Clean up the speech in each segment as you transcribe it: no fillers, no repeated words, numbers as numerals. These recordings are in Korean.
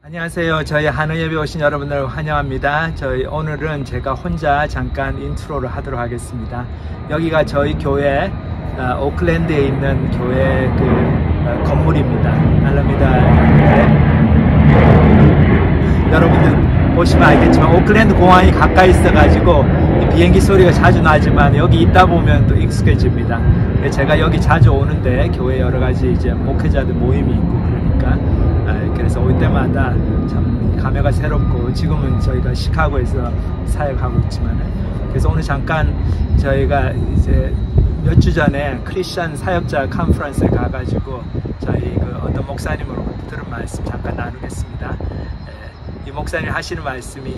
안녕하세요. 저희 한우 예배 오신 여러분들 환영합니다. 오늘은 제가 혼자 잠깐 인트로를 하도록 하겠습니다. 여기가 저희 교회 오클랜드에 있는 교회 건물입니다. 알랍니다. 여러분들 보시면 알겠지만 오클랜드 공항이 가까이 있어가지고 비행기 소리가 자주 나지만 여기 있다 보면 또 익숙해집니다. 제가 여기 자주 오는데 교회 여러 가지 이제 목회자들 모임이 있고 그러니까 그래서 올 때마다 참 감회가 새롭고 지금은 저희가 시카고에서 사역하고 있지만 그래서 오늘 잠깐 저희가 이제 몇 주 전에 크리스천 사역자 컨퍼런스에 가가지고 저희 어떤 목사님으로부터 들은 말씀 잠깐 나누겠습니다. 이 목사님 하시는 말씀이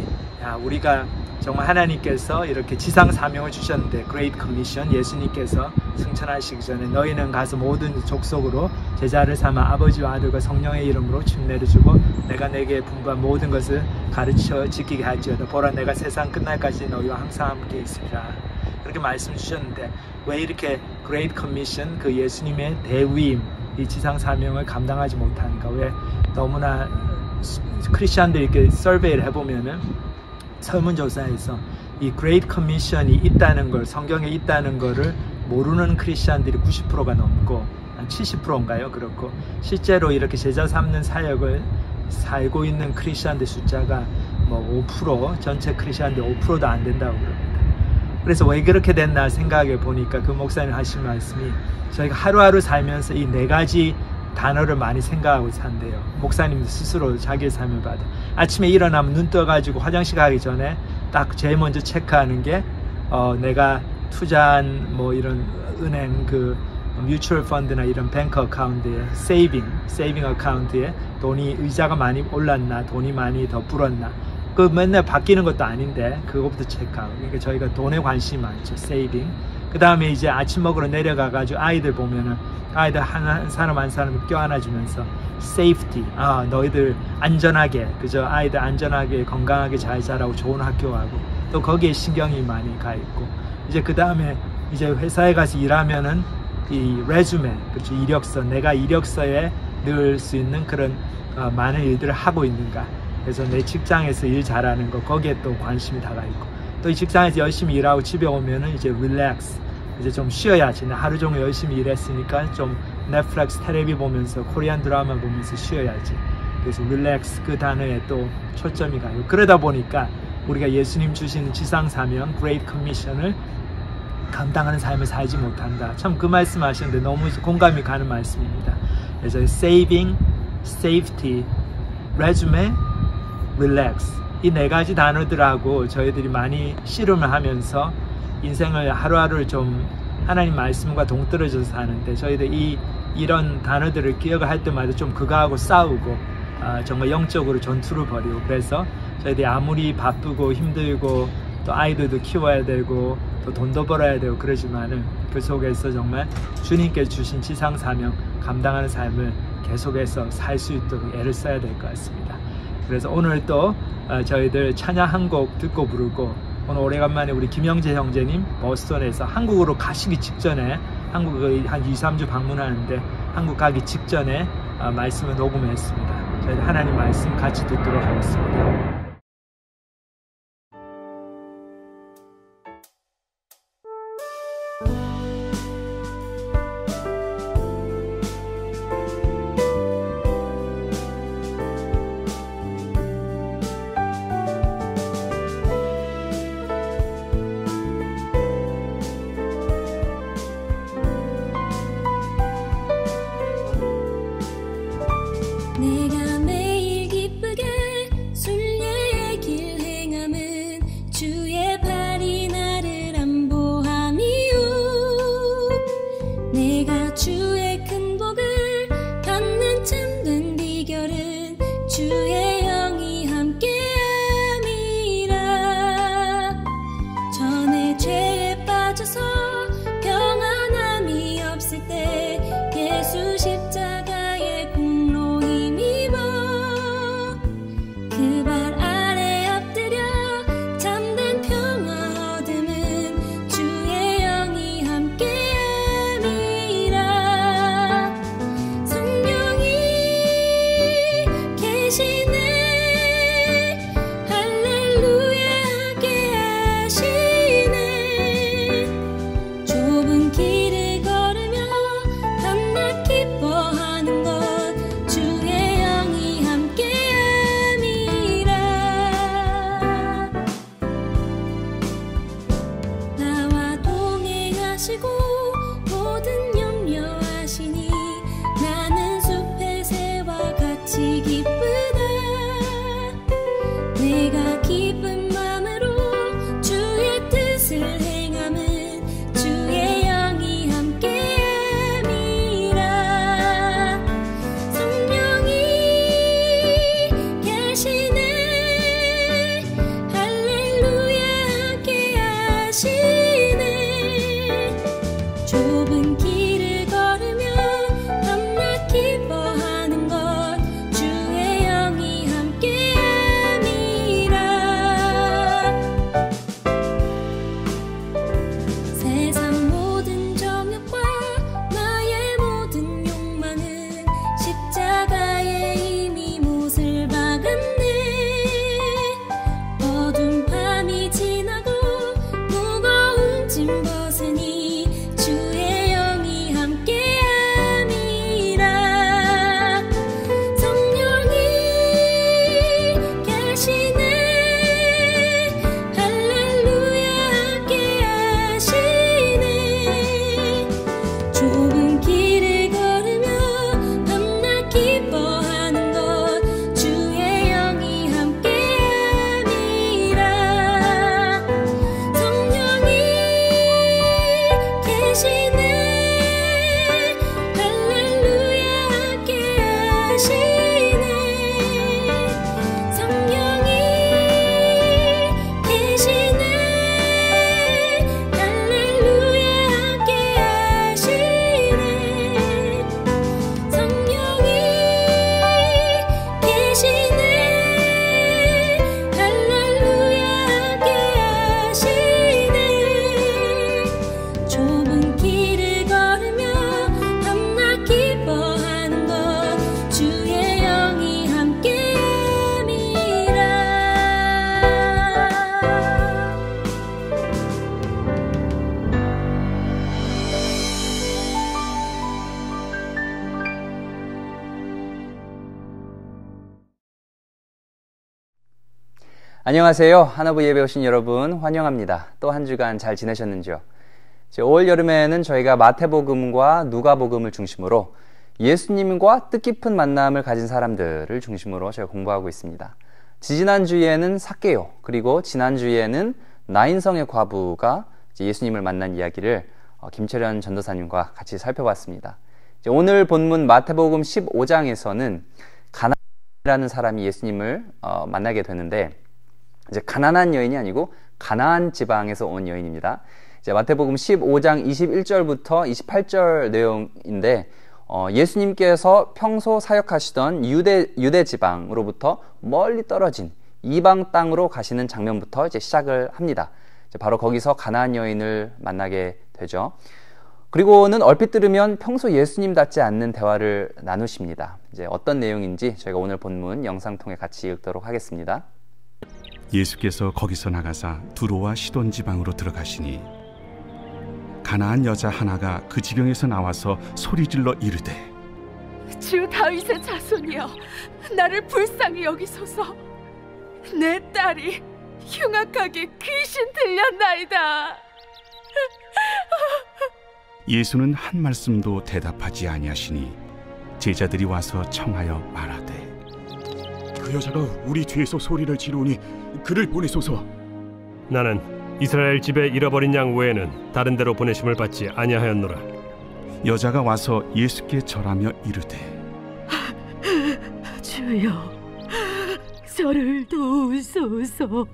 우리가 정말 하나님께서 이렇게 지상 사명을 주셨는데 Great Commission 예수님께서 승천하시기 전에 너희는 가서 모든 족속으로 제자를 삼아 아버지와 아들과 성령의 이름으로 침례를 주고 내가 내게 분부한 모든 것을 가르쳐 지키게 할지어다. 보라 내가 세상 끝날까지 너희와 항상 함께 있으리라. 그렇게 말씀 주셨는데 왜 이렇게 Great Commission 그 예수님의 대위임 이 지상 사명을 감당하지 못하는가? 왜 너무나 크리스천들이 이렇게 서베이를 해보면은 설문조사에서 이 Great Commission이 있다는 걸 성경에 있다는 거를 모르는 크리스천들이 90%가 넘고 한 70%인가요? 그렇고 실제로 이렇게 제자 삼는 사역을 살고 있는 크리스천들 숫자가 뭐 5% 전체 크리스천들 5%도 안 된다고 그럽니다. 그래서 왜 그렇게 됐나 생각해 보니까 그 목사님 하신 말씀이 저희가 하루하루 살면서 이 네 가지 단어를 많이 생각하고 산대요. 목사님 스스로 자기의 삶을 받아 아침에 일어나면 눈 떠가지고 화장실 가기 전에 딱 제일 먼저 체크하는 게 내가 투자한 뭐 이런 은행 뮤추얼 펀드나 이런 뱅크 어카운트에 세이빙 어카운트에 돈이 의자가 많이 올랐나 돈이 많이 더 불었나 맨날 바뀌는 것도 아닌데 그것부터 체크하고 그러니까 저희가 돈에 관심이 많죠. 세이빙 그 다음에 이제 아침 먹으러 내려가가지고 아이들 보면은 아이들 한 사람 한 사람 껴안아주면서 safety 너희들 안전하게 그저 아이들 안전하게 건강하게 잘 자라고 좋은 학교 가고 또 거기에 신경이 많이 가 있고 이제 그 다음에 이제 회사에 가서 일하면은 이 레주메 그렇죠 이력서 내가 이력서에 넣을 수 있는 그런 많은 일들을 하고 있는가 그래서 내 직장에서 일 잘하는 거 거기에 또 관심이 다가 있고 또 이 직장에서 열심히 일하고 집에 오면은 이제 릴렉스 이제 좀 쉬어야지 하루 종일 열심히 일했으니까 좀 넷플릭스 텔레비 보면서 코리안 드라마 보면서 쉬어야지 그래서 릴렉스 그 단어에 또 초점이 가요. 그러다 보니까 우리가 예수님 주시는 지상사명 Great Commission을 감당하는 삶을 살지 못한다. 참 그 말씀 하시는데 너무 공감이 가는 말씀입니다. 그래서 saving, safety, resume, relax 이 네 가지 단어들하고 저희들이 많이 씨름을 하면서 인생을 하루하루를 좀 하나님 말씀과 동떨어져서 사는데 저희들 이런 단어들을 기억을 할 때마다 좀 그거하고 싸우고 정말 영적으로 전투를 벌이고 그래서 저희들이 아무리 바쁘고 힘들고 또 아이들도 키워야 되고 또 돈도 벌어야 되고 그러지만은 그 속에서 정말 주님께 주신 지상사명 감당하는 삶을 계속해서 살 수 있도록 애를 써야 될 것 같습니다. 그래서 오늘 또 저희들 찬양 한 곡 듣고 부르고 오늘 오래간만에 우리 김영재 형제님 버스턴에서 한국으로 가시기 직전에 한국을 한 2-3주 방문하는데 한국 가기 직전에 말씀을 녹음했습니다. 저희들 하나님 말씀 같이 듣도록 하겠습니다. 내가 매일 기쁘게 술 안녕하세요. 하나부 예배 오신 여러분 환영합니다. 또 한 주간 잘 지내셨는지요? 올 여름에는 저희가 마태복음과 누가복음을 중심으로 예수님과 뜻깊은 만남을 가진 사람들을 중심으로 저희가 공부하고 있습니다. 지지난주에는 삭개오, 그리고 지난주에는 나인성의 과부가 예수님을 만난 이야기를 김철현 전도사님과 같이 살펴봤습니다. 오늘 본문 마태복음 15장에서는 가나안이라는 사람이 예수님을 만나게 되는데, 이제 가난한 여인이 아니고 가나안 지방에서 온 여인입니다. 이제 마태복음 15장 21절부터 28절 내용인데, 예수님께서 평소 사역하시던 유대 지방으로부터 멀리 떨어진 이방 땅으로 가시는 장면부터 이제 시작을 합니다. 이제 바로 거기서 가나안 여인을 만나게 되죠. 그리고는 얼핏 들으면 평소 예수님답지 않는 대화를 나누십니다. 이제 어떤 내용인지 저희가 오늘 본문 영상 통해 같이 읽도록 하겠습니다. 예수께서 거기서 나가사 두로와 시돈 지방으로 들어가시니 가나안 여자 하나가 그 지경에서 나와서 소리질러 이르되, 주 다윗의 자손이여, 나를 불쌍히 여기소서. 내 딸이 흉악하게 귀신 들렸나이다. 예수는 한 말씀도 대답하지 아니하시니 제자들이 와서 청하여 말하되, 그 여자가 우리 뒤에서 소리를 지르니 그를 보내소서. 나는 이스라엘 집에 잃어버린 양 외에는 다른 데로 보내심을 받지 아니하였노라. 여자가 와서 예수께 절하며 이르되, 주여, 저를 도우소서.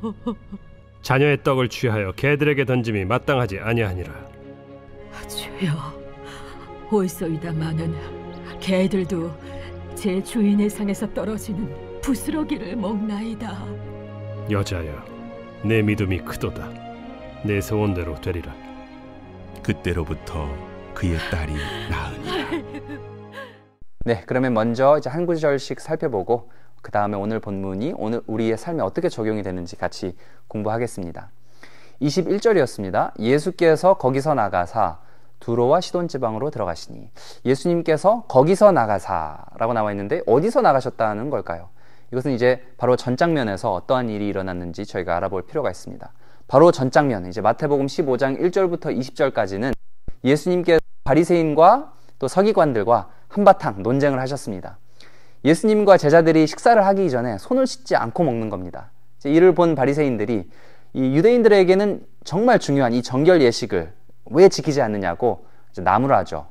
자녀의 떡을 취하여 개들에게 던짐이 마땅하지 아니하니라. 주여, 옳소이다마는 개들도 제 주인의 상에서 떨어지는 부스러기를 먹나이다. 여자여, 내 믿음이 크도다. 내 소원대로 되리라. 그때로부터 그의 딸이 나으니라. 네, 그러면 먼저 이제 한 구절씩 살펴보고 그 다음에 오늘 본문이 오늘 우리의 삶에 어떻게 적용이 되는지 같이 공부하겠습니다. 21절이었습니다. 예수께서 거기서 나가사 두로와 시돈 지방으로 들어가시니. 예수님께서 거기서 나가사라고 나와 있는데 어디서 나가셨다는 걸까요? 이것은 이제 바로 전 장면에서 어떠한 일이 일어났는지 저희가 알아볼 필요가 있습니다. 바로 전 장면, 이제 마태복음 15장 1절부터 20절까지는 예수님께서 바리새인과 또 서기관들과 한바탕 논쟁을 하셨습니다. 예수님과 제자들이 식사를 하기 전에 손을 씻지 않고 먹는 겁니다. 이를 본 바리새인들이 이 유대인들에게는 정말 중요한 이 정결 예식을 왜 지키지 않느냐고 나무라죠.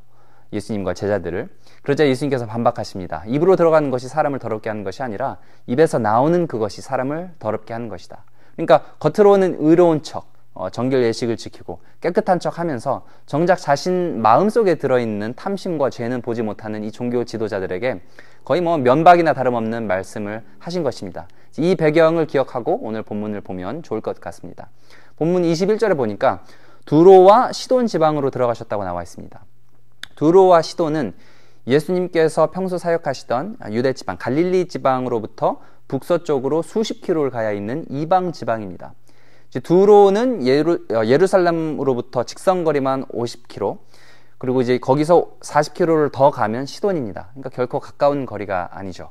예수님과 제자들을. 그러자 예수님께서 반박하십니다. 입으로 들어가는 것이 사람을 더럽게 하는 것이 아니라 입에서 나오는 그것이 사람을 더럽게 하는 것이다. 그러니까 겉으로는 의로운 척, 정결 예식을 지키고 깨끗한 척 하면서 정작 자신 마음속에 들어있는 탐심과 죄는 보지 못하는 이 종교 지도자들에게 거의 면박이나 다름없는 말씀을 하신 것입니다. 이 배경을 기억하고 오늘 본문을 보면 좋을 것 같습니다. 본문 21절에 보니까 두로와 시돈 지방으로 들어가셨다고 나와 있습니다. 두로와 시돈은 예수님께서 평소 사역하시던 유대 지방, 갈릴리 지방으로부터 북서쪽으로 수십 킬로를 가야 있는 이방 지방입니다. 두로는 예루살렘으로부터 직선거리만 50km, 그리고 이제 거기서 40km를 더 가면 시돈입니다. 그러니까 결코 가까운 거리가 아니죠.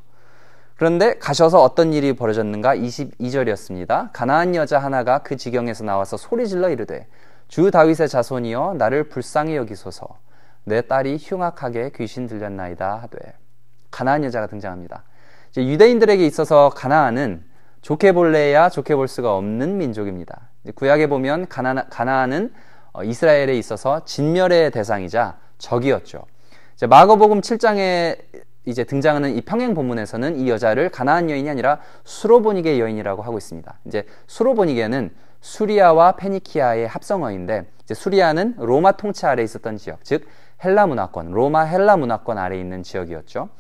그런데 가셔서 어떤 일이 벌어졌는가? 22절이었습니다. 가나안 여자 하나가 그 지경에서 나와서 소리질러 이르되, 주 다윗의 자손이여, 나를 불쌍히 여기소서. 내 딸이 흉악하게 귀신 들렸나이다 하되. 가나안 여자가 등장합니다. 이제 유대인들에게 있어서 가나안은 좋게 볼래야 좋게 볼 수가 없는 민족입니다. 구약에 보면 가나안은 이스라엘에 있어서 진멸의 대상이자 적이었죠. 이제 마가복음 7장에 이제 등장하는 이 평행 본문에서는 이 여자를 가나안 여인이 아니라 수로보니게 여인이라고 하고 있습니다. 이제 수로보니게는 수리아와 페니키아의 합성어인데, 이제 수리아는 로마 통치 아래에 있었던 지역, 즉 헬라 문화권, 로마 헬라 문화권 아래에 있는 지역이었죠.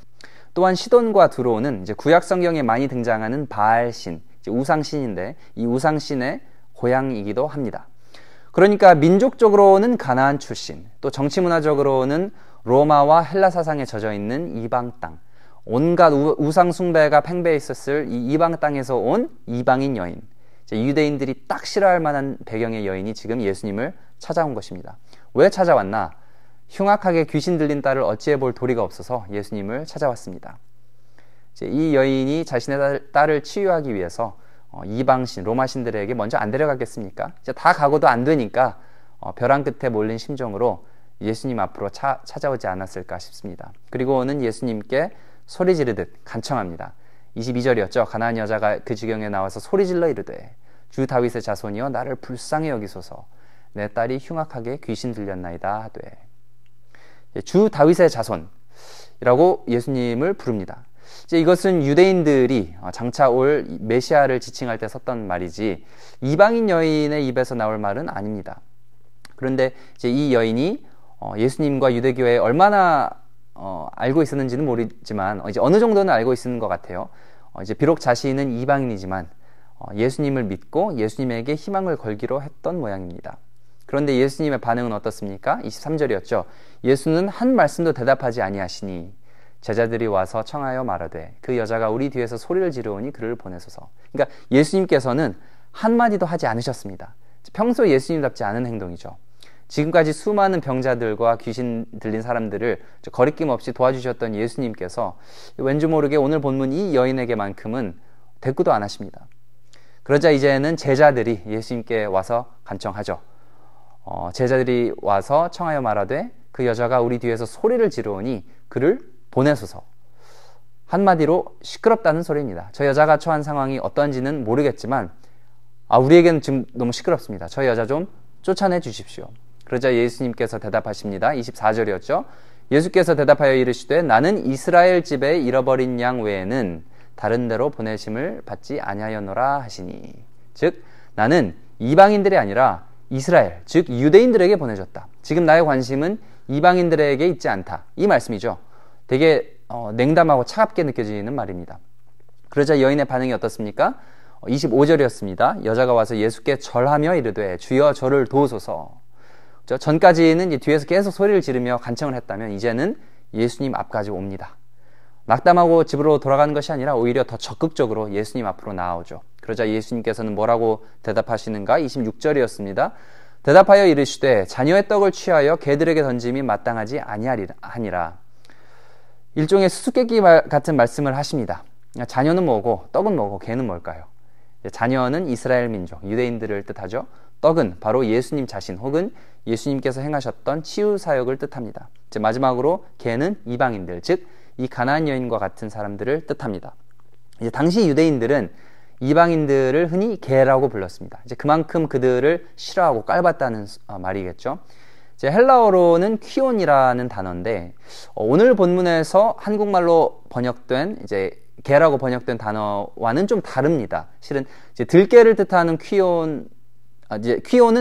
또한 시돈과 두로는 이제 구약 성경에 많이 등장하는 바알신, 이제 우상신인데 이 우상신의 고향이기도 합니다. 그러니까 민족적으로는 가나안 출신, 또 정치 문화적으로는 로마와 헬라 사상에 젖어 있는 이방 땅, 온갖 우상 숭배가 팽배해 있었을 이 이방 땅에서 온 이방인 여인, 유대인들이 딱 싫어할 만한 배경의 여인이 지금 예수님을 찾아온 것입니다. 왜 찾아왔나? 흉악하게 귀신 들린 딸을 어찌해 볼 도리가 없어서 예수님을 찾아왔습니다. 이 여인이 자신의 딸을 치유하기 위해서 이방신, 로마신들에게 먼저 안 데려가겠습니까? 이제 다 가고도 안 되니까 벼랑 끝에 몰린 심정으로 예수님 앞으로 찾아오지 않았을까 싶습니다. 그리고는 예수님께 소리 지르듯 간청합니다. 22절이었죠. 가나안 여자가 그 지경에 나와서 소리 질러 이르되 주 다윗의 자손이여 나를 불쌍히 여기소서 내 딸이 흉악하게 귀신 들렸나이다 하되. 주 다윗의 자손이라고 예수님을 부릅니다. 이제 이것은 유대인들이 장차 올 메시아를 지칭할 때 썼던 말이지 이방인 여인의 입에서 나올 말은 아닙니다. 그런데 이제 이 여인이 예수님과 유대교에 얼마나 알고 있었는지는 모르지만 이제 어느 정도는 알고 있는 것 같아요. 이제 비록 자신은 이방인이지만 예수님을 믿고 예수님에게 희망을 걸기로 했던 모양입니다. 그런데 예수님의 반응은 어떻습니까? 23절이었죠. 예수는 한 말씀도 대답하지 아니하시니 제자들이 와서 청하여 말하되 그 여자가 우리 뒤에서 소리를 지르오니 그를 보내소서. 그러니까 예수님께서는 한마디도 하지 않으셨습니다. 평소 예수님답지 않은 행동이죠. 지금까지 수많은 병자들과 귀신 들린 사람들을 거리낌 없이 도와주셨던 예수님께서 왠지 모르게 오늘 본문 이 여인에게만큼은 대꾸도 안 하십니다. 그러자 이제는 제자들이 예수님께 와서 간청하죠. 제자들이 와서 청하여 말하되 그 여자가 우리 뒤에서 소리를 지르오니 그를 보내소서. 한마디로 시끄럽다는 소리입니다. 저 여자가 처한 상황이 어떤지는 모르겠지만 우리에게는 지금 너무 시끄럽습니다. 저 여자 좀 쫓아내 주십시오. 그러자 예수님께서 대답하십니다. 24절이었죠. 예수께서 대답하여 이르시되 나는 이스라엘 집에 잃어버린 양 외에는 다른 데로 보내심을 받지 아니하였노라 하시니, 즉 나는 이방인들이 아니라 이스라엘, 즉 유대인들에게 보내줬다. 지금 나의 관심은 이방인들에게 있지 않다. 이 말씀이죠. 되게 냉담하고 차갑게 느껴지는 말입니다. 그러자 여인의 반응이 어떻습니까? 25절이었습니다. 여자가 와서 예수께 절하며 이르되 주여 저를 도우소서. 전까지는 이제 뒤에서 계속 소리를 지르며 간청을 했다면 이제는 예수님 앞까지 옵니다. 낙담하고 집으로 돌아가는 것이 아니라 오히려 더 적극적으로 예수님 앞으로 나아오죠. 그러자 예수님께서는 뭐라고 대답하시는가? 26절이었습니다. 대답하여 이르시되 자녀의 떡을 취하여 개들에게 던짐이 마땅하지 아니하니라. 일종의 수수께끼 같은 말씀을 하십니다. 자녀는 뭐고 떡은 뭐고 개는 뭘까요? 자녀는 이스라엘 민족, 유대인들을 뜻하죠. 떡은 바로 예수님 자신 혹은 예수님께서 행하셨던 치유 사역을 뜻합니다. 이제 마지막으로 개는 이방인들, 즉 이 가나안 여인과 같은 사람들을 뜻합니다. 이제 당시 유대인들은 이방인들을 흔히 개라고 불렀습니다. 이제 그만큼 그들을 싫어하고 깔봤다는 말이겠죠. 이제 헬라어로는 퀴온이라는 단어인데 오늘 본문에서 한국말로 번역된 이제 개라고 번역된 단어와는 좀 다릅니다. 실은 이제 들개를 뜻하는 퀴온은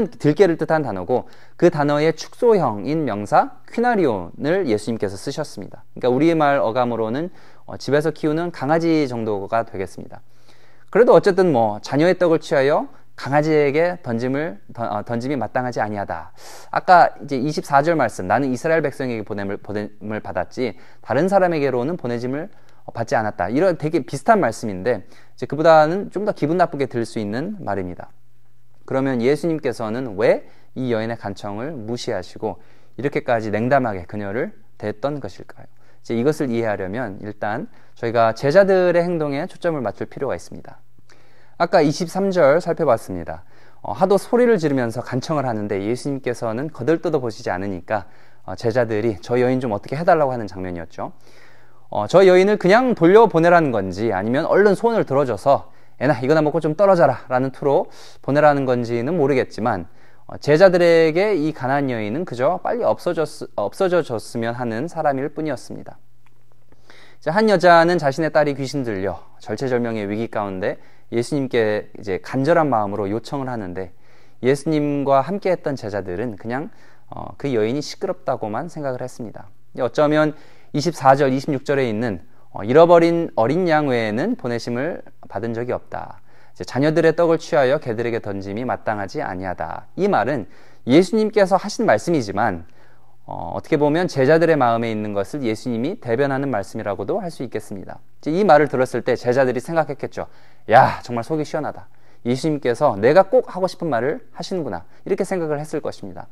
들개를 뜻하는 단어고 그 단어의 축소형인 명사 퀴나리온을 예수님께서 쓰셨습니다. 그러니까 우리말 어감으로는 집에서 키우는 강아지 정도가 되겠습니다. 그래도 어쨌든 자녀의 떡을 취하여 강아지에게 던짐이 마땅하지 아니하다. 아까 이제 24절 말씀, 나는 이스라엘 백성에게 보냄을 받았지 다른 사람에게로는 보내짐을 받지 않았다. 이런 되게 비슷한 말씀인데 이제 그보다는 좀 더 기분 나쁘게 들을 수 있는 말입니다. 그러면 예수님께서는 왜 이 여인의 간청을 무시하시고 이렇게까지 냉담하게 그녀를 대했던 것일까요? 이제 이것을 이해하려면 일단 저희가 제자들의 행동에 초점을 맞출 필요가 있습니다. 아까 23절 살펴봤습니다. 하도 소리를 지르면서 간청을 하는데 예수님께서는 거들떠도 보시지 않으니까 제자들이 저 여인 좀 어떻게 해달라고 하는 장면이었죠. 저 여인을 그냥 돌려보내라는 건지 아니면 얼른 손을 들어줘서 애나 이거나 먹고 좀 떨어져라 라는 투로 보내라는 건지는 모르겠지만 제자들에게 이 가나안 여인은 그저 빨리 없어져 줬으면 하는 사람일 뿐이었습니다. 한 여자는 자신의 딸이 귀신 들려 절체절명의 위기 가운데 예수님께 이제 간절한 마음으로 요청을 하는데 예수님과 함께했던 제자들은 그냥 그 여인이 시끄럽다고만 생각을 했습니다. 어쩌면 24절, 26절에 있는 잃어버린 어린 양 외에는 보내심을 받은 적이 없다. 자녀들의 떡을 취하여 개들에게 던짐이 마땅하지 아니하다. 이 말은 예수님께서 하신 말씀이지만 어떻게 보면 제자들의 마음에 있는 것을 예수님이 대변하는 말씀이라고도 할 수 있겠습니다. 이 말을 들었을 때 제자들이 생각했겠죠. 야, 정말 속이 시원하다. 예수님께서 내가 꼭 하고 싶은 말을 하시는구나. 이렇게 생각을 했을 것입니다.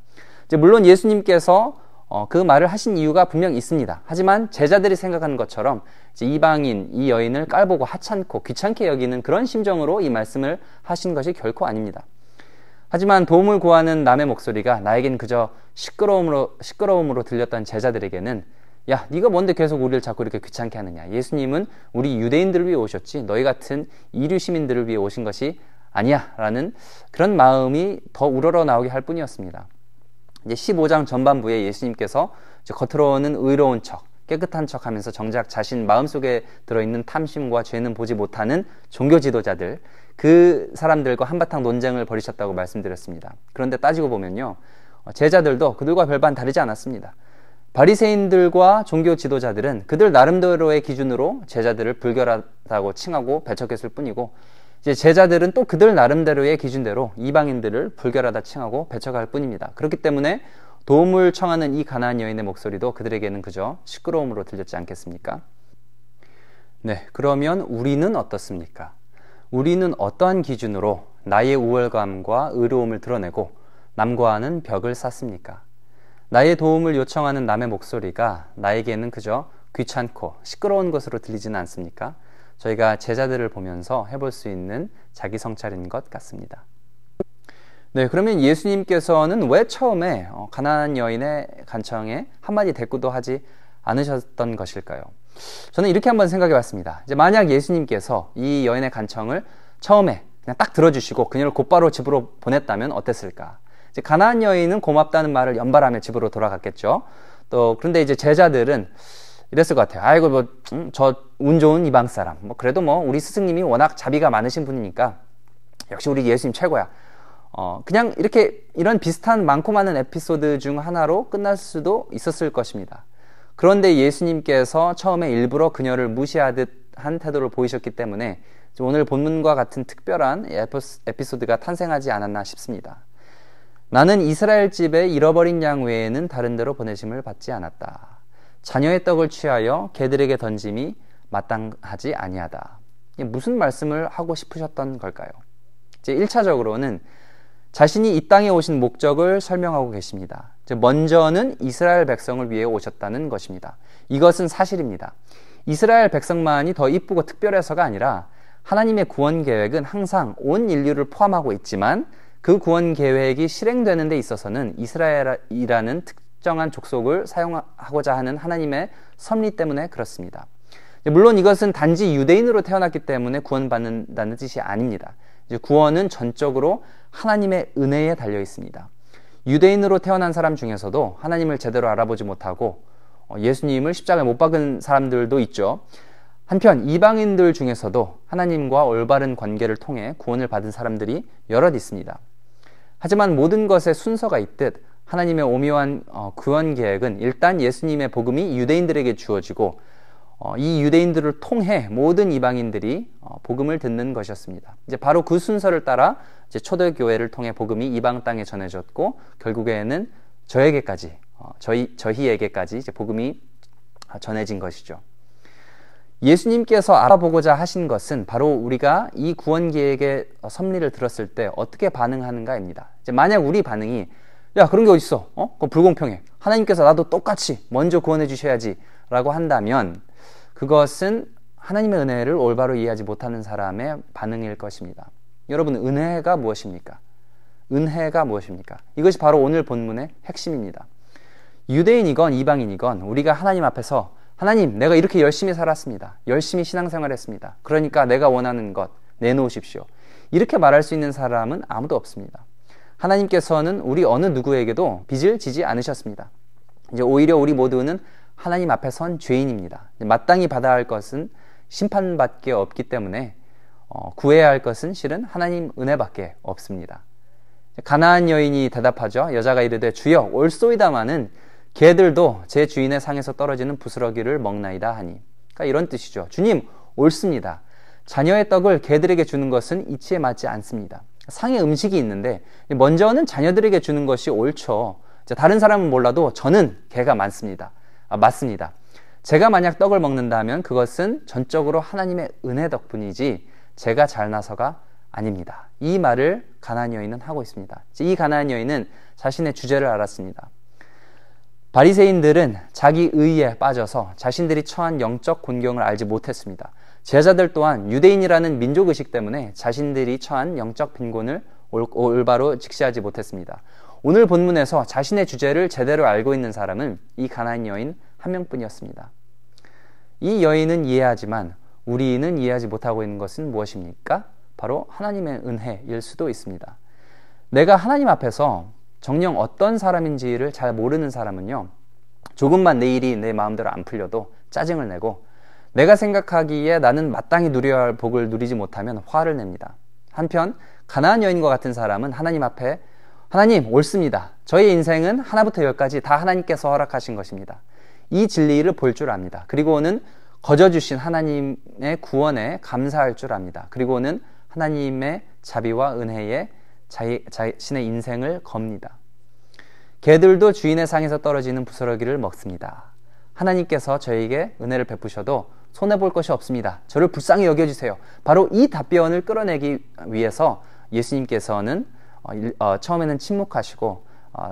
물론 예수님께서 그 말을 하신 이유가 분명 있습니다. 하지만 제자들이 생각하는 것처럼 이제 이방인, 이 여인을 깔보고 하찮고 귀찮게 여기는 그런 심정으로 이 말씀을 하신 것이 결코 아닙니다. 하지만 도움을 구하는 남의 목소리가 나에겐 그저 시끄러움으로 들렸던 제자들에게는 야, 네가 뭔데 계속 우리를 자꾸 이렇게 귀찮게 하느냐. 예수님은 우리 유대인들을 위해 오셨지 너희 같은 이류 시민들을 위해 오신 것이 아니야 라는 그런 마음이 더 우러러 나오게 할 뿐이었습니다. 이제 15장 전반부에 예수님께서 겉으로는 의로운 척, 깨끗한 척 하면서 정작 자신 마음속에 들어있는 탐심과 죄는 보지 못하는 종교 지도자들, 그 사람들과 한바탕 논쟁을 벌이셨다고 말씀드렸습니다. 그런데 따지고 보면요, 제자들도 그들과 별반 다르지 않았습니다. 바리새인들과 종교 지도자들은 그들 나름대로의 기준으로 제자들을 불결하다고 칭하고 배척했을 뿐이고, 이제 제자들은 또 그들 나름대로의 기준대로 이방인들을 불결하다 칭하고 배척할 뿐입니다. 그렇기 때문에 도움을 청하는 이 가나안 여인의 목소리도 그들에게는 그저 시끄러움으로 들렸지 않겠습니까? 네, 그러면 우리는 어떻습니까? 우리는 어떠한 기준으로 나의 우월감과 의로움을 드러내고 남과는 벽을 쌓습니까? 나의 도움을 요청하는 남의 목소리가 나에게는 그저 귀찮고 시끄러운 것으로 들리지는 않습니까? 저희가 제자들을 보면서 해볼 수 있는 자기 성찰인 것 같습니다. 네, 그러면 예수님께서는 왜 처음에 가나안 여인의 간청에 한마디 대꾸도 하지 않으셨던 것일까요? 저는 이렇게 한번 생각해 봤습니다. 이제 만약 예수님께서 이 여인의 간청을 처음에 그냥 딱 들어주시고 그녀를 곧바로 집으로 보냈다면 어땠을까? 이제 가나안 여인은 고맙다는 말을 연발하며 집으로 돌아갔겠죠. 또 그런데 이제 제자들은 이랬을 것 같아요. 아이고 저 운 좋은 이방 사람. 그래도 우리 스승님이 워낙 자비가 많으신 분이니까 역시 우리 예수님 최고야. 그냥 이렇게 이런 비슷한 많고 많은 에피소드 중 하나로 끝날 수도 있었을 것입니다. 그런데 예수님께서 처음에 일부러 그녀를 무시하듯 한 태도를 보이셨기 때문에 오늘 본문과 같은 특별한 에피소드가 탄생하지 않았나 싶습니다. 나는 이스라엘 집에 잃어버린 양 외에는 다른 데로 보내심을 받지 않았다. 자녀의 떡을 취하여 개들에게 던짐이 마땅하지 아니하다. 무슨 말씀을 하고 싶으셨던 걸까요? 이제 1차적으로는 자신이 이 땅에 오신 목적을 설명하고 계십니다. 먼저는 이스라엘 백성을 위해 오셨다는 것입니다. 이것은 사실입니다. 이스라엘 백성만이 더 이쁘고 특별해서가 아니라 하나님의 구원 계획은 항상 온 인류를 포함하고 있지만 그 구원 계획이 실행되는 데 있어서는 이스라엘이라는 특정한 족속을 사용하고자 하는 하나님의 섭리 때문에 그렇습니다. 물론 이것은 단지 유대인으로 태어났기 때문에 구원받는다는 뜻이 아닙니다. 구원은 전적으로 하나님의 은혜에 달려 있습니다. 유대인으로 태어난 사람 중에서도 하나님을 제대로 알아보지 못하고 예수님을 십자가에 못 박은 사람들도 있죠. 한편 이방인들 중에서도 하나님과 올바른 관계를 통해 구원을 받은 사람들이 여럿 있습니다. 하지만 모든 것에 순서가 있듯 하나님의 오묘한 구원 계획은 일단 예수님의 복음이 유대인들에게 주어지고 이 유대인들을 통해 모든 이방인들이 복음을 듣는 것이었습니다. 이제 바로 그 순서를 따라 이제 초대교회를 통해 복음이 이방 땅에 전해졌고 결국에는 저희에게까지 이제 복음이 전해진 것이죠. 예수님께서 알아보고자 하신 것은 바로 우리가 이 구원 계획의 섭리를 들었을 때 어떻게 반응하는가입니다. 이제 만약 우리 반응이 야 그런 게 어딨어? 그건 불공평해. 하나님께서 나도 똑같이 먼저 구원해 주셔야지 라고 한다면 그것은 하나님의 은혜를 올바로 이해하지 못하는 사람의 반응일 것입니다. 여러분, 은혜가 무엇입니까? 은혜가 무엇입니까? 이것이 바로 오늘 본문의 핵심입니다. 유대인이건 이방인이건 우리가 하나님 앞에서 하나님, 내가 이렇게 열심히 살았습니다. 열심히 신앙생활했습니다. 그러니까 내가 원하는 것 내놓으십시오. 이렇게 말할 수 있는 사람은 아무도 없습니다. 하나님께서는 우리 어느 누구에게도 빚을 지지 않으셨습니다. 이제 오히려 우리 모두는 하나님 앞에 선 죄인입니다. 마땅히 받아야 할 것은 심판밖에 없기 때문에 구해야 할 것은 실은 하나님 은혜밖에 없습니다. 가나안 여인이 대답하죠. 여자가 이르되 주여 올소이다마는 개들도 제 주인의 상에서 떨어지는 부스러기를 먹나이다 하니. 그러니까 이런 뜻이죠. 주님 옳습니다. 자녀의 떡을 개들에게 주는 것은 이치에 맞지 않습니다. 상에 음식이 있는데 먼저는 자녀들에게 주는 것이 옳죠. 다른 사람은 몰라도 저는 개가 맞습니다. 제가 만약 떡을 먹는다면 그것은 전적으로 하나님의 은혜 덕분이지 제가 잘나서가 아닙니다. 이 말을 가나안 여인은 하고 있습니다. 이 가나안 여인은 자신의 주제를 알았습니다. 바리새인들은 자기 의에 빠져서 자신들이 처한 영적 곤경을 알지 못했습니다. 제자들 또한 유대인이라는 민족의식 때문에 자신들이 처한 영적 빈곤을 올바로 직시하지 못했습니다. 오늘 본문에서 자신의 주제를 제대로 알고 있는 사람은 이 가나안 여인 한 명뿐이었습니다. 이 여인은 이해하지만 우리는 이해하지 못하고 있는 것은 무엇입니까? 바로 하나님의 은혜일 수도 있습니다. 내가 하나님 앞에서 정녕 어떤 사람인지를 잘 모르는 사람은요, 조금만 내 일이 내 마음대로 안 풀려도 짜증을 내고 내가 생각하기에 나는 마땅히 누려야 할 복을 누리지 못하면 화를 냅니다. 한편 가나안 여인과 같은 사람은 하나님 앞에 하나님 옳습니다. 저의 인생은 하나부터 열까지 다 하나님께서 허락하신 것입니다. 이 진리를 볼 줄 압니다. 그리고는 거저주신 하나님의 구원에 감사할 줄 압니다. 그리고는 하나님의 자비와 은혜에 자신의 인생을 겁니다. 개들도 주인의 상에서 떨어지는 부스러기를 먹습니다. 하나님께서 저에게 은혜를 베푸셔도 손해볼 것이 없습니다. 저를 불쌍히 여겨주세요. 바로 이 답변을 끌어내기 위해서 예수님께서는 처음에는 침묵하시고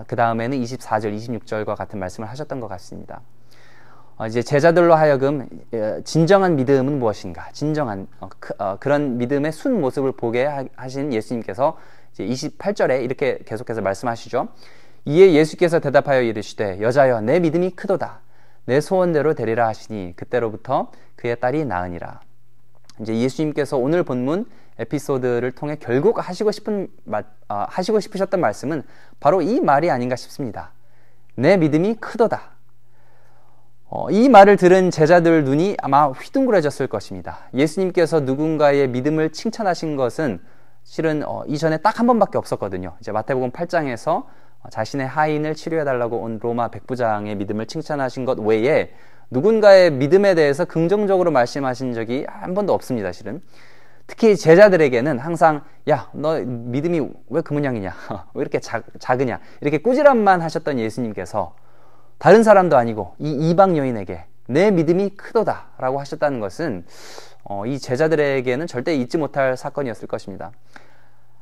그 다음에는 24절, 26절과 같은 말씀을 하셨던 것 같습니다. 이제 제자들로 하여금 진정한 믿음은 무엇인가? 진정한 그런 믿음의 순 모습을 보게 하신 예수님께서 이제 28절에 이렇게 계속해서 말씀하시죠. 이에 예수께서 대답하여 이르시되 여자여 내 믿음이 크도다. 내 소원대로 되리라 하시니 그때로부터 그의 딸이 나으니라. 이제 예수님께서 오늘 본문 에피소드를 통해 결국 하시고 싶으셨던 말씀은 바로 이 말이 아닌가 싶습니다. 내 믿음이 크도다. 이 말을 들은 제자들 눈이 아마 휘둥그레졌을 것입니다. 예수님께서 누군가의 믿음을 칭찬하신 것은 실은 이전에 딱 한 번밖에 없었거든요. 이제 마태복음 8장에서 자신의 하인을 치료해달라고 온 로마 백부장의 믿음을 칭찬하신 것 외에 누군가의 믿음에 대해서 긍정적으로 말씀하신 적이 한 번도 없습니다. 실은 특히 제자들에게는 항상 야, 너 믿음이 왜 그 모양이냐, 왜 이렇게 작으냐, 이렇게 꾸지람만 하셨던 예수님께서 다른 사람도 아니고 이 이방 여인에게 내 믿음이 크도다 라고 하셨다는 것은 이 제자들에게는 절대 잊지 못할 사건이었을 것입니다.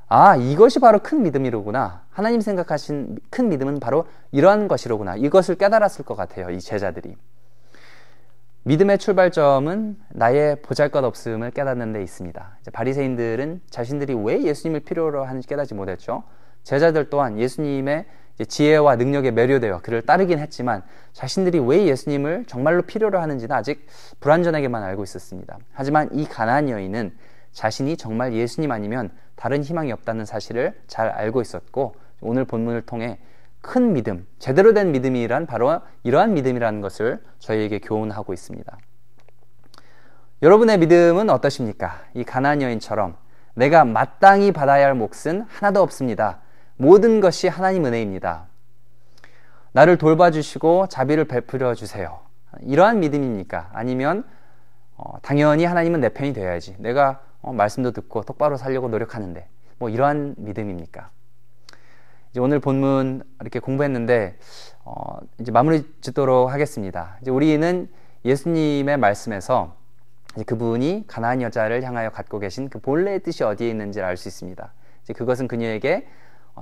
아, 이것이 바로 큰 믿음이로구나. 하나님 생각하신 큰 믿음은 바로 이러한 것이로구나. 이것을 깨달았을 것 같아요, 이 제자들이. 믿음의 출발점은 나의 보잘것없음을 깨닫는 데 있습니다. 이제 바리새인들은 자신들이 왜 예수님을 필요로 하는지 깨닫지 못했죠. 제자들 또한 예수님의 지혜와 능력에 매료되어 그를 따르긴 했지만 자신들이 왜 예수님을 정말로 필요로 하는지는 아직 불완전하게만 알고 있었습니다. 하지만 이 가나안 여인은 자신이 정말 예수님 아니면 다른 희망이 없다는 사실을 잘 알고 있었고 오늘 본문을 통해 큰 믿음, 제대로 된 믿음이란 바로 이러한 믿음이라는 것을 저희에게 교훈하고 있습니다. 여러분의 믿음은 어떠십니까? 이 가나안 여인처럼 내가 마땅히 받아야 할 몫은 하나도 없습니다. 모든 것이 하나님 은혜입니다. 나를 돌봐주시고 자비를 베풀어 주세요. 이러한 믿음입니까? 아니면 당연히 하나님은 내 편이 되어야지. 내가 말씀도 듣고 똑바로 살려고 노력하는데 뭐 이러한 믿음입니까? 이제 오늘 본문 이렇게 공부했는데 이제 마무리 짓도록 하겠습니다. 이제 우리는 예수님의 말씀에서 이제 그분이 가나안 여자를 향하여 갖고 계신 그 본래의 뜻이 어디에 있는지를 알 수 있습니다. 이제 그것은 그녀에게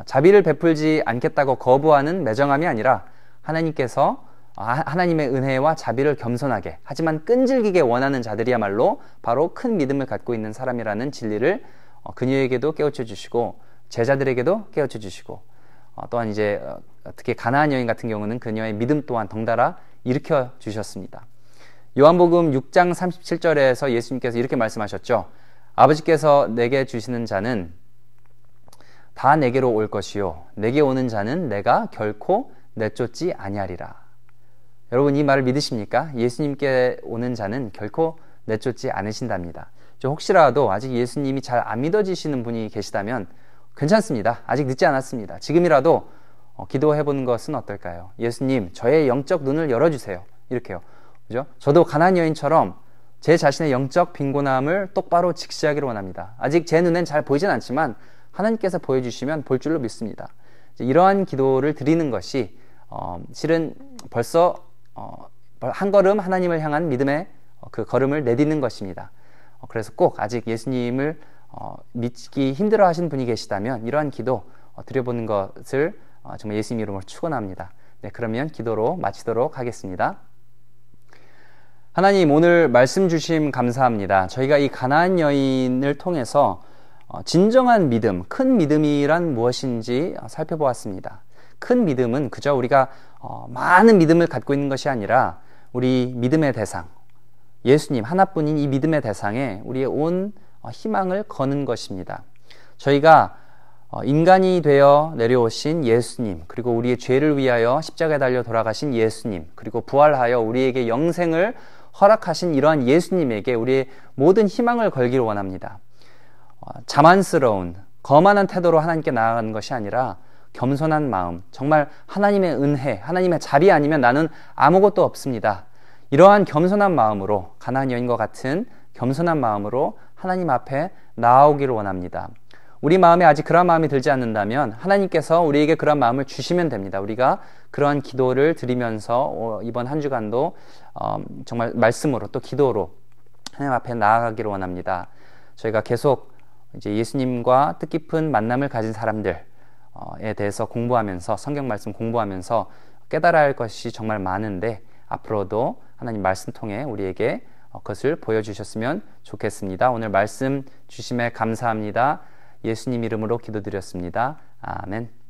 자비를 베풀지 않겠다고 거부하는 매정함이 아니라 하나님께서 하나님의 은혜와 자비를 겸손하게 하지만 끈질기게 원하는 자들이야말로 바로 큰 믿음을 갖고 있는 사람이라는 진리를 그녀에게도 깨우쳐 주시고 제자들에게도 깨우쳐 주시고 또한 이제 특히 가나안 여인 같은 경우는 그녀의 믿음 또한 덩달아 일으켜 주셨습니다. 요한복음 6장 37절에서 예수님께서 이렇게 말씀하셨죠. 아버지께서 내게 주시는 자는 다 내게로 올 것이요 내게 오는 자는 내가 결코 내쫓지 아니하리라. 여러분 이 말을 믿으십니까? 예수님께 오는 자는 결코 내쫓지 않으신답니다. 혹시라도 아직 예수님이 잘 안 믿어지시는 분이 계시다면 괜찮습니다. 아직 늦지 않았습니다. 지금이라도 기도해보는 것은 어떨까요? 예수님, 저의 영적 눈을 열어주세요. 이렇게요. 그죠? 저도 가나안 여인처럼 제 자신의 영적 빈곤함을 똑바로 직시하기를 원합니다. 아직 제 눈엔 잘 보이진 않지만 하나님께서 보여주시면 볼 줄로 믿습니다. 이러한 기도를 드리는 것이 실은 벌써 한 걸음 하나님을 향한 믿음의 그 걸음을 내딛는 것입니다. 그래서 꼭 아직 예수님을 믿기 힘들어 하신 분이 계시다면 이러한 기도 드려보는 것을 정말 예수님 이름으로 축원합니다. 네, 그러면 기도로 마치도록 하겠습니다. 하나님, 오늘 말씀 주심 감사합니다. 저희가 이 가나안 여인을 통해서 진정한 믿음, 큰 믿음이란 무엇인지 살펴보았습니다. 큰 믿음은 그저 우리가 많은 믿음을 갖고 있는 것이 아니라 우리 믿음의 대상, 예수님 하나뿐인 이 믿음의 대상에 우리의 온 희망을 거는 것입니다. 저희가 인간이 되어 내려오신 예수님, 그리고 우리의 죄를 위하여 십자가에 달려 돌아가신 예수님, 그리고 부활하여 우리에게 영생을 허락하신 이러한 예수님에게 우리의 모든 희망을 걸기를 원합니다. 자만스러운 거만한 태도로 하나님께 나아가는 것이 아니라 겸손한 마음, 정말 하나님의 은혜, 하나님의 자리 아니면 나는 아무것도 없습니다. 이러한 겸손한 마음으로, 가나안 여인과 같은 겸손한 마음으로 하나님 앞에 나아오기를 원합니다. 우리 마음에 아직 그런 마음이 들지 않는다면 하나님께서 우리에게 그런 마음을 주시면 됩니다. 우리가 그러한 기도를 드리면서 이번 한 주간도 정말 말씀으로 또 기도로 하나님 앞에 나아가기를 원합니다. 저희가 계속 이제 예수님과 뜻깊은 만남을 가진 사람들에 대해서 공부하면서, 성경 말씀 공부하면서 깨달아야 할 것이 정말 많은데 앞으로도 하나님 말씀 통해 우리에게 그것을 보여주셨으면 좋겠습니다. 오늘 말씀 주심에 감사합니다. 예수님 이름으로 기도드렸습니다. 아멘.